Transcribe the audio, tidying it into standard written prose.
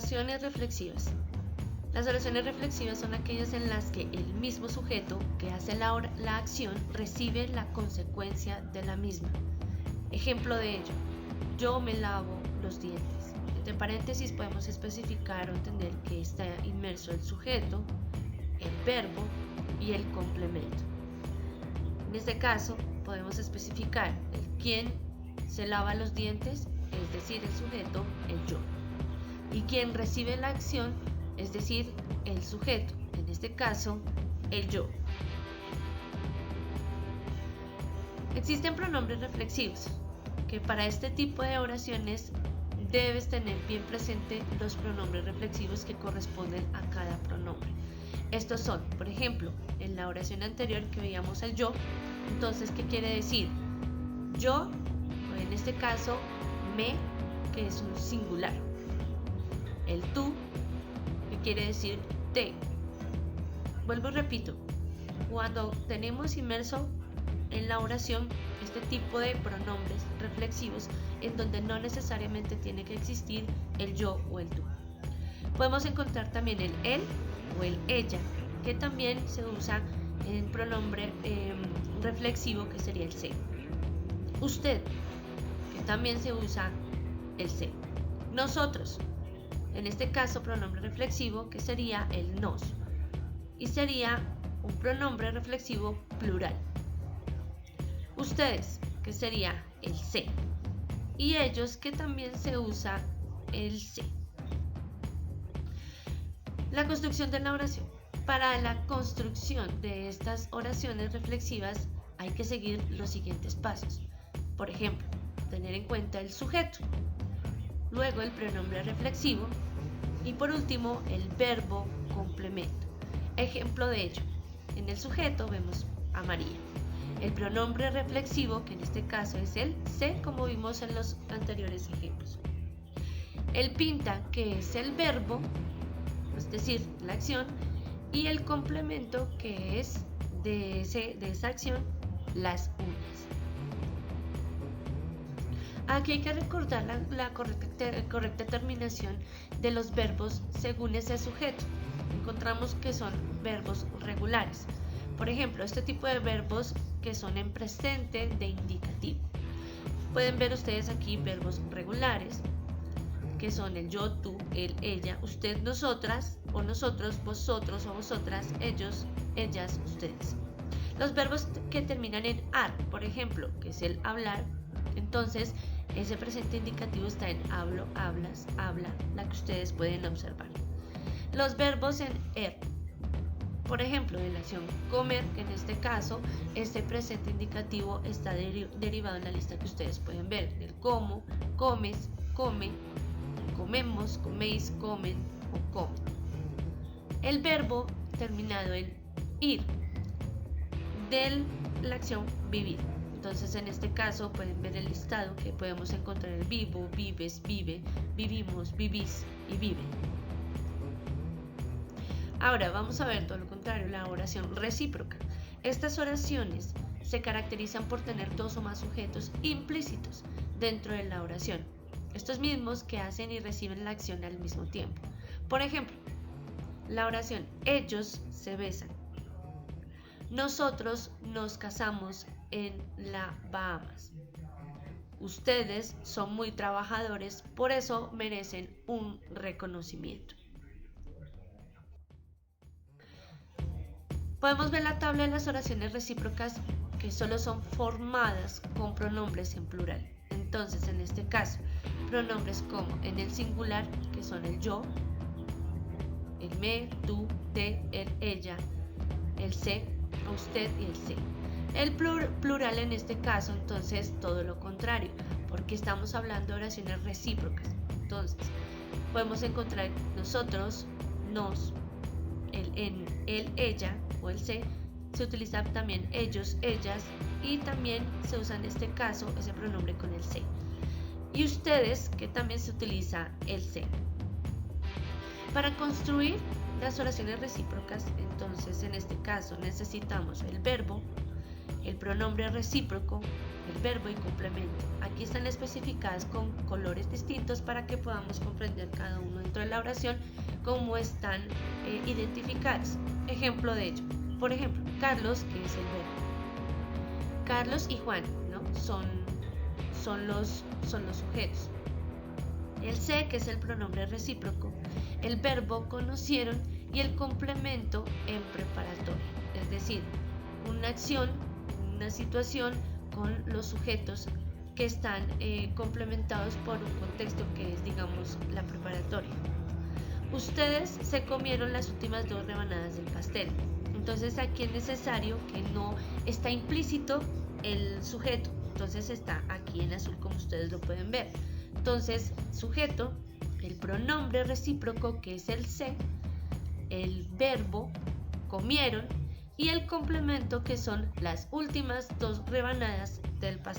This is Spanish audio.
Oraciones reflexivas. Las oraciones reflexivas son aquellas en las que el mismo sujeto que hace la acción recibe la consecuencia de la misma. Ejemplo de ello: yo me lavo los dientes. Entre paréntesis podemos especificar o entender que está inmerso el sujeto, el verbo y el complemento. En este caso podemos especificar el quién se lava los dientes, es decir, el sujeto, el yo, y quien recibe la acción, es decir, el sujeto, en este caso, el yo. Existen pronombres reflexivos, que para este tipo de oraciones debes tener bien presente los pronombres reflexivos que corresponden a cada pronombre. Estos son, por ejemplo, en la oración anterior que veíamos el yo, entonces, ¿qué quiere decir? Yo, o en este caso, me, que es un singular. El tú, que quiere decir te. Vuelvo y repito, cuando tenemos inmerso en la oración este tipo de pronombres reflexivos en donde no necesariamente tiene que existir el yo o el tú. Podemos encontrar también el él o el ella, que también se usa en pronombre reflexivo, que sería el se. Usted, que también se usa el se. Nosotros, en este caso pronombre reflexivo, que sería el nos, y sería un pronombre reflexivo plural. Ustedes, que sería el se, y ellos, que también se usa el se. La construcción de la oración. Para la construcción de estas oraciones reflexivas hay que seguir los siguientes pasos. Por ejemplo, tener en cuenta el sujeto, luego el pronombre reflexivo y por último el verbo complemento. Ejemplo de ello: en el sujeto vemos a María. El pronombre reflexivo, que en este caso es el se, como vimos en los anteriores ejemplos. El pinta, que es el verbo, es decir, la acción, y el complemento, que es de esa acción, las uñas. Aquí hay que recordar la correcta terminación de los verbos según ese sujeto. Encontramos que son verbos regulares. Por ejemplo, este tipo de verbos que son en presente de indicativo. Pueden ver ustedes aquí verbos regulares, que son el yo, tú, él, ella, usted, nosotras o nosotros, vosotros o vosotras, ellos, ellas, ustedes. Los verbos que terminan en ar, por ejemplo, que es el hablar, entonces ese presente indicativo está en hablo, hablas, habla, la que ustedes pueden observar. Los verbos en er, por ejemplo, en la acción comer, que en este caso este presente indicativo está derivado en la lista que ustedes pueden ver, del como, comes, come, comemos, coméis, comen o comen. El verbo terminado en ir, de la acción vivir. Entonces, en este caso pueden ver el listado que podemos encontrar: el vivo, vives, vive, vivimos, vivís y vive. Ahora vamos a ver todo lo contrario, la oración recíproca. Estas oraciones se caracterizan por tener dos o más sujetos implícitos dentro de la oración, estos mismos que hacen y reciben la acción al mismo tiempo. Por ejemplo, la oración ellos se besan, nosotros nos casamos en la Bahamas, ustedes son muy trabajadores, por eso merecen un reconocimiento. Podemos ver la tabla de las oraciones recíprocas que solo son formadas con pronombres en plural. Entonces, en este caso, pronombres como en el singular, que son el yo, el me, tú, te, el, ella, el se, usted y el se. El plural en este caso, entonces, todo lo contrario, porque estamos hablando de oraciones recíprocas. Entonces, podemos encontrar nosotros, nos, en el, ella o el se utiliza también ellos, ellas, y también se usa en este caso ese pronombre con el se. Y ustedes, que también se utiliza el se. Para construir las oraciones recíprocas, entonces en este caso necesitamos el verbo, el pronombre recíproco, el verbo y complemento. Aquí están especificadas con colores distintos para que podamos comprender cada uno dentro de la oración cómo están identificadas. Ejemplo de ello. Por ejemplo, Carlos, que es el verbo. Carlos y Juan, ¿no? son los sujetos. El sé, que es el pronombre recíproco, el verbo conocieron y el complemento en preparatorio, es decir, una acción, una situación con los sujetos que están complementados por un contexto que es, digamos, la preparatoria. Ustedes se comieron las últimas 2 rebanadas del pastel. Entonces aquí es necesario que no está implícito el sujeto, entonces está aquí en azul como ustedes lo pueden ver. Entonces, sujeto, el pronombre recíproco que es el se, el verbo comieron y el complemento que son las últimas 2 rebanadas del pastel.